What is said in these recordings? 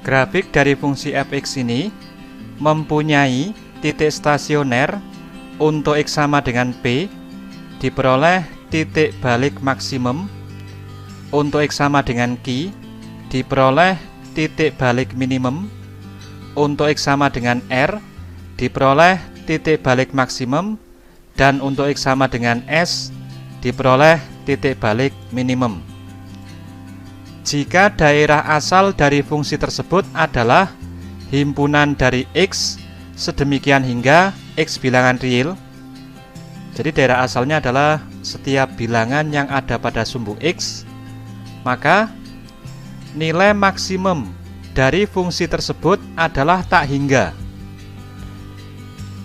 Grafik dari fungsi fx ini mempunyai titik stasioner untuk x sama dengan p diperoleh titik balik maksimum, untuk x sama dengan q diperoleh titik balik minimum, untuk x sama dengan r diperoleh titik balik maksimum, dan untuk x sama dengan s diperoleh titik balik minimum. Jika daerah asal dari fungsi tersebut adalah himpunan dari x sedemikian hingga x bilangan real, jadi daerah asalnya adalah setiap bilangan yang ada pada sumbu x, maka nilai maksimum dari fungsi tersebut adalah tak hingga.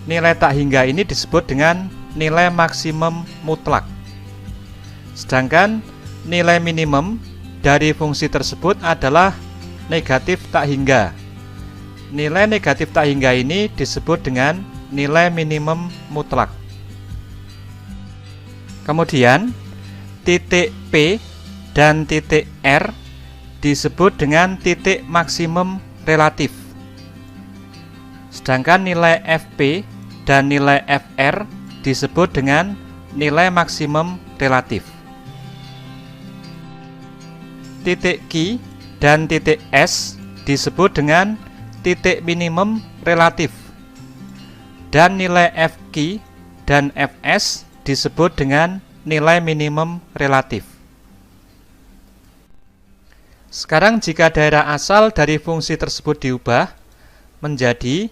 Nilai tak hingga ini disebut dengan nilai maksimum mutlak. Sedangkan nilai minimum dari fungsi tersebut adalah negatif tak hingga. Nilai negatif tak hingga ini disebut dengan nilai minimum mutlak. Kemudian titik P dan titik R disebut dengan titik maksimum relatif. Sedangkan nilai Fp dan nilai Fr disebut dengan nilai maksimum relatif. Titik Q dan titik S disebut dengan titik minimum relatif, dan nilai Fq dan Fs disebut dengan nilai minimum relatif. Sekarang jika daerah asal dari fungsi tersebut diubah menjadi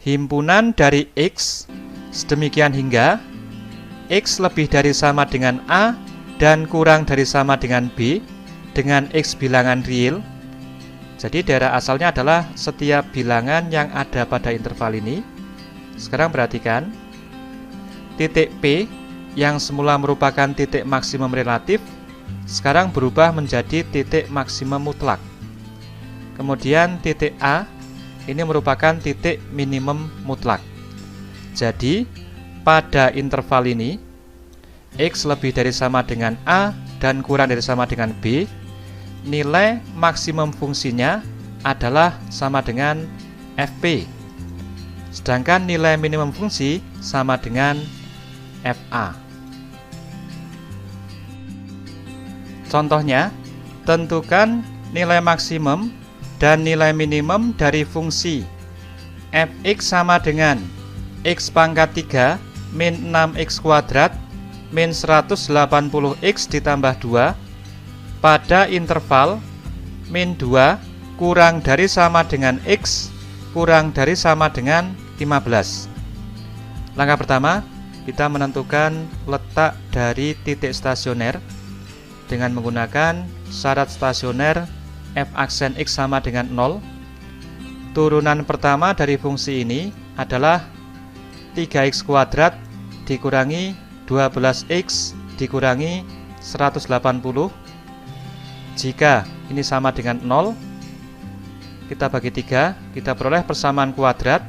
himpunan dari x sedemikian hingga x lebih dari sama dengan a dan kurang dari sama dengan b dengan x bilangan real. Jadi daerah asalnya adalah setiap bilangan yang ada pada interval ini. Sekarang perhatikan, titik P yang semula merupakan titik maksimum relatif sekarang berubah menjadi titik maksimum mutlak. Kemudian titik A ini merupakan titik minimum mutlak. Jadi pada interval ini x lebih dari sama dengan a dan kurang dari sama dengan b, nilai maksimum fungsinya adalah sama dengan Fp, sedangkan nilai minimum fungsi sama dengan Fa. Contohnya, tentukan nilai maksimum dan nilai minimum dari fungsi fx sama dengan x pangkat 3 min 6x kuadrat min 180x ditambah 2 pada interval min 2 kurang dari sama dengan x kurang dari sama dengan 15. Langkah pertama, kita menentukan letak dari titik stasioner dengan menggunakan syarat stasioner f aksen x sama dengan 0. Turunan pertama dari fungsi ini adalah 3x kuadrat dikurangi 12x dikurangi 180. Jika ini sama dengan 0, kita bagi 3, kita peroleh persamaan kuadrat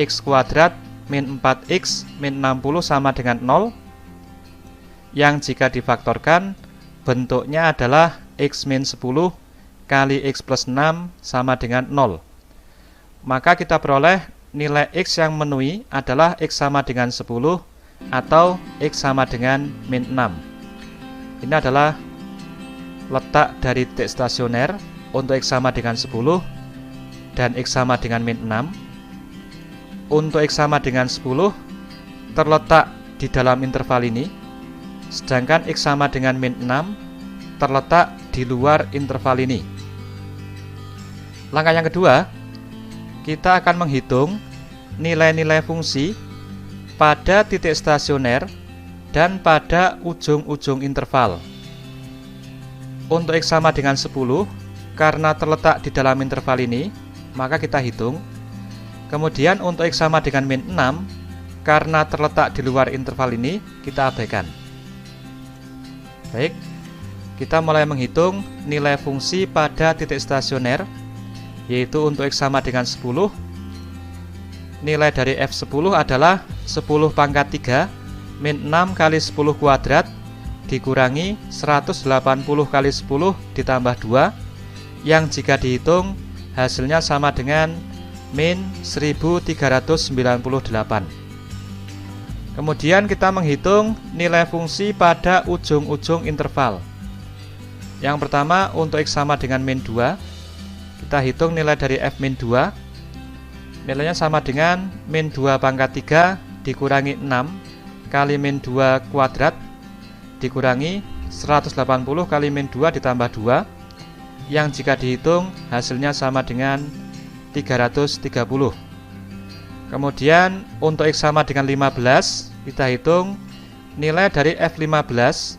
x kuadrat min 4x min 60 sama dengan 0, yang jika difaktorkan bentuknya adalah x min 10 kali x plus 6 sama dengan 0. Maka kita peroleh nilai x yang memenuhi adalah x sama dengan 10 atau x sama dengan min 6. Ini adalah letak dari titik stasioner untuk x sama dengan 10 dan x sama dengan min 6. Untuk x sama dengan 10 terletak di dalam interval ini, sedangkan x sama dengan min 6 terletak di luar interval ini. Langkah yang kedua, kita akan menghitung nilai-nilai fungsi pada titik stasioner dan pada ujung-ujung interval. Untuk x sama dengan 10, karena terletak di dalam interval ini, maka kita hitung. Kemudian untuk x sama dengan min 6, karena terletak di luar interval ini, kita abaikan. Baik, kita mulai menghitung nilai fungsi pada titik stasioner, yaitu untuk x sama dengan 10, nilai dari F10 adalah 10 pangkat 3 min 6 kali 10 kuadrat dikurangi 180 kali 10 ditambah 2, yang jika dihitung hasilnya sama dengan min 1398. Kemudian kita menghitung nilai fungsi pada ujung-ujung interval. Yang pertama untuk X sama dengan min 2, kita hitung nilai dari F min 2. Nilainya sama dengan min 2 pangkat 3 dikurangi 6 kali min 2 kuadrat dikurangi 180 kali min 2 ditambah 2, yang jika dihitung hasilnya sama dengan 330. Kemudian untuk X sama dengan 15, kita hitung nilai dari F15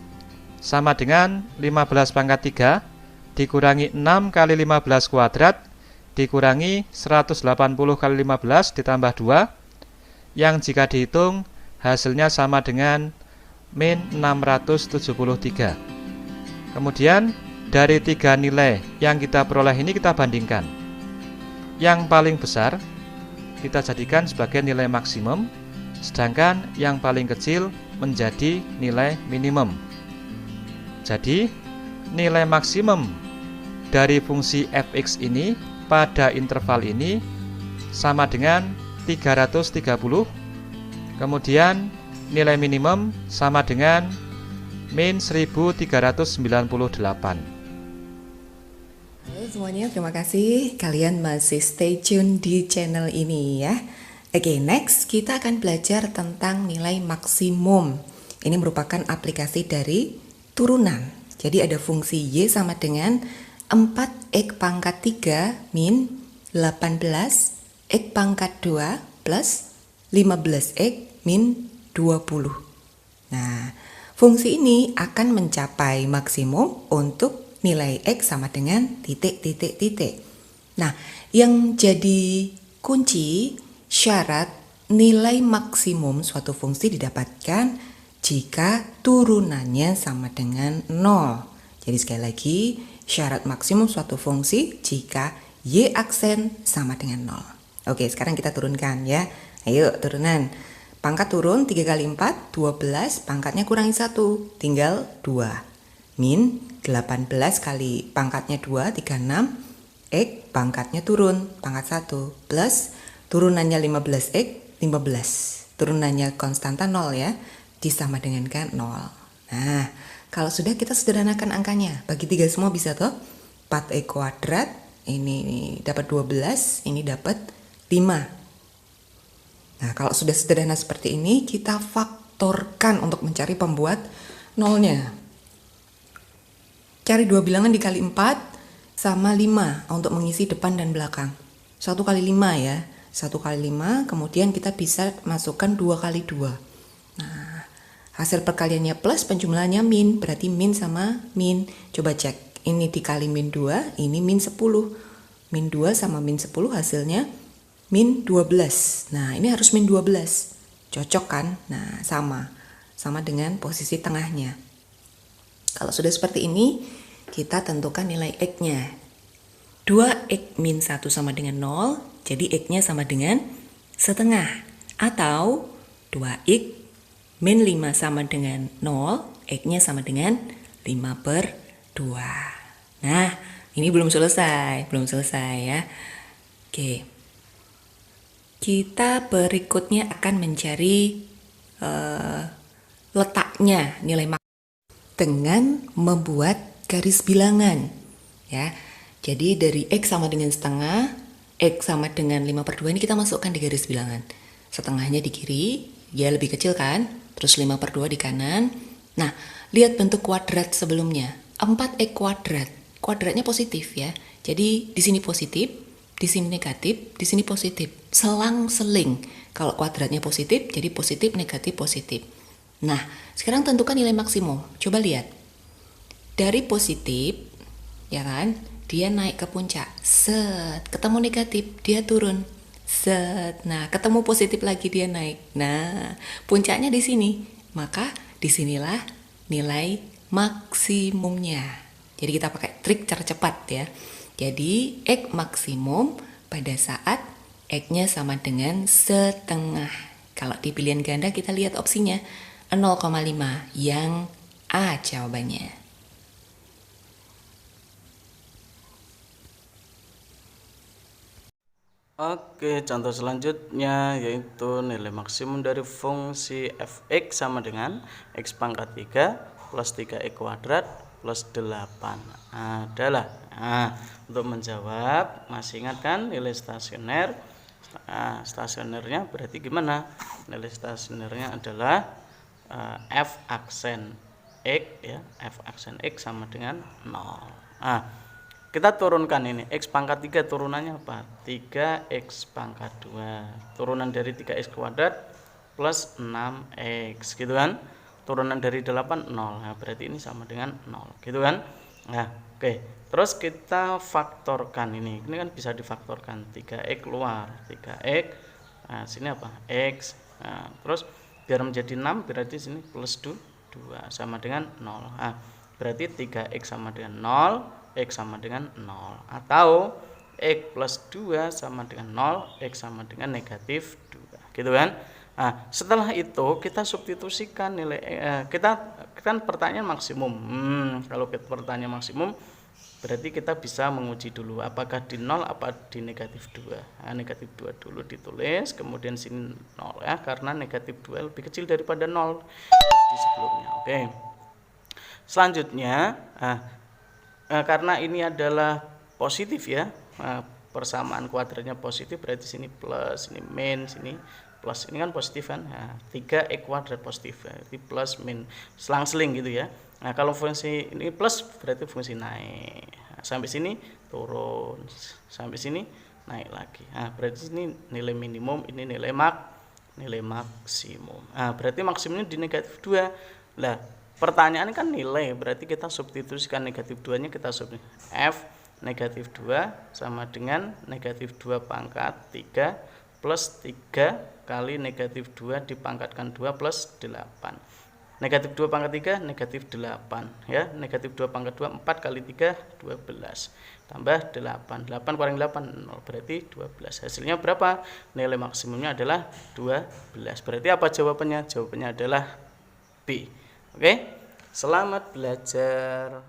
sama dengan 15 pangkat 3 dikurangi 6 kali 15 kuadrat dikurangi 180 kali 15 ditambah 2, yang jika dihitung hasilnya sama dengan min 673. Kemudian dari 3 nilai yang kita peroleh ini kita bandingkan. Yang paling besar kita jadikan sebagai nilai maksimum, sedangkan yang paling kecil menjadi nilai minimum. Jadi nilai maksimum dari fungsi fx ini pada interval ini sama dengan 330. Kemudian nilai minimum sama dengan min 1398. Halo semuanya, terima kasih kalian masih stay tune di channel ini ya. Oke, next kita akan belajar tentang nilai maksimum. Ini merupakan aplikasi dari turunan. Jadi ada fungsi Y sama dengan 4x pangkat 3 min 18x pangkat 2 plus 15x min 20. Nah, fungsi ini akan mencapai maksimum untuk nilai X sama dengan titik. Nah, yang jadi kunci syarat nilai maksimum suatu fungsi didapatkan jika turunannya sama dengan 0. Jadi sekali lagi, syarat maksimum suatu fungsi jika Y aksen sama dengan 0. Oke, sekarang kita turunkan ya. Ayo turunan. Pangkat turun 3 kali 4, 12. Pangkatnya kurangi 1, tinggal 2. Min 18 kali pangkatnya 2, 36. X pangkatnya turun, pangkat 1. Plus turunannya 15X, 15. Turunannya konstanta 0 ya. Disama dengan kan 0. Nah, kalau sudah kita sederhanakan angkanya. Bagi 3 semua bisa toh. 4x kuadrat, ini dapat 12, ini dapat 5. Nah, kalau sudah sederhana seperti ini, kita faktorkan untuk mencari pembuat nolnya. Cari 2 bilangan dikali 4 sama 5 untuk mengisi depan dan belakang. 1 kali 5 ya. 1 kali 5, kemudian kita bisa masukkan 2 kali 2. Nah, hasil perkaliannya plus, penjumlahannya min, berarti min sama min. Coba cek, ini dikali min 2, ini min 10. Min 2 sama min 10 hasilnya min 12. Nah, ini harus min 12. Cocok kan? Nah, sama dengan posisi tengahnya. Kalau sudah seperti ini, kita tentukan nilai X-nya. 2X min 1 sama dengan 0, jadi X-nya sama dengan setengah. Atau 2X min 5 sama dengan 0, X-nya sama dengan 5/2. Nah, ini belum selesai ya. Oke. Kita berikutnya akan mencari letaknya nilai maksimum dengan membuat garis bilangan ya. Jadi dari X sama dengan setengah, X sama dengan 5/2 ini kita masukkan di garis bilangan. Setengahnya di kiri, ya lebih kecil kan, terus 5/2 di kanan. Nah, lihat bentuk kuadrat sebelumnya, 4X kuadrat, kuadratnya positif ya. Jadi di sini positif, di sini negatif, di sini positif. Selang-seling. Kalau kuadratnya positif, jadi positif, negatif, positif. Nah, sekarang tentukan nilai maksimum. Coba lihat. Dari positif, ya kan, dia naik ke puncak. Set, ketemu negatif, dia turun. Set, nah ketemu positif lagi, dia naik. Nah, puncaknya di sini. Maka disinilah nilai maksimumnya. Jadi kita pakai trik cara cepat ya. Jadi X maksimum pada saat X-nya sama dengan setengah. Kalau di pilihan ganda kita lihat opsinya 0,5 yang A jawabannya. Oke, contoh selanjutnya yaitu nilai maksimum dari fungsi fx sama dengan x pangkat 3 plus 3x kuadrat plus 8 adalah. Untuk menjawab, masih ingat kan nilai stasioner? Stasionernya berarti gimana? Nilai stasionernya adalah f aksen x ya, f aksen x sama dengan 0. Kita turunkan ini, x pangkat 3 turunannya apa? 3x pangkat 2. Turunan dari 3x kuadrat plus 6x, gitu kan? Turunan dari 8, 0. Nah, berarti ini sama dengan 0, gitu kan? Nah, oke. Terus kita faktorkan ini. Ini kan bisa difaktorkan. 3x keluar, 3x. Nah, sini apa? X. Nah, terus biar menjadi 6, berarti sini plus 2 sama dengan 0. Nah, berarti 3x sama dengan 0. X sama dengan 0 atau X plus 2 sama dengan 0, X sama dengan negatif 2, gitu kan? Nah, setelah itu kita substitusikan nilai kita kan pertanyaan maksimum. Kalau kita pertanyaan maksimum berarti kita bisa menguji dulu apakah di 0 apa di negatif 2. Nah, negatif 2 dulu ditulis, kemudian sini 0 ya, karena negatif 2 lebih kecil daripada 0 di sebelumnya. Oke. Selanjutnya, karena ini adalah positif ya, persamaan kuadratnya positif, berarti sini plus, ini min, sini plus, ini kan positif kan, 3x kuadrat positif, berarti plus min, selang-seling gitu ya. Nah, kalau fungsi ini plus berarti fungsi naik, sampai sini turun, sampai sini naik lagi. Nah, berarti ini nilai minimum, ini nilai maksimum. Nah, berarti maksimumnya di negatif 2. Lah, pertanyaan kan nilai, berarti kita substitusikan negatif 2 nya, kita substitusi f negatif 2 sama dengan negatif 2 pangkat 3 plus 3 kali negatif 2 dipangkatkan 2 plus 8. Negatif 2 pangkat 3 negatif 8 ya, negatif 2 pangkat 2 4 kali 3 12 tambah 8, 8 kurang 8 0, berarti 12. Hasilnya berapa? Nilai maksimumnya adalah 12. Berarti apa jawabannya? Jawabannya adalah B. Oke, selamat belajar.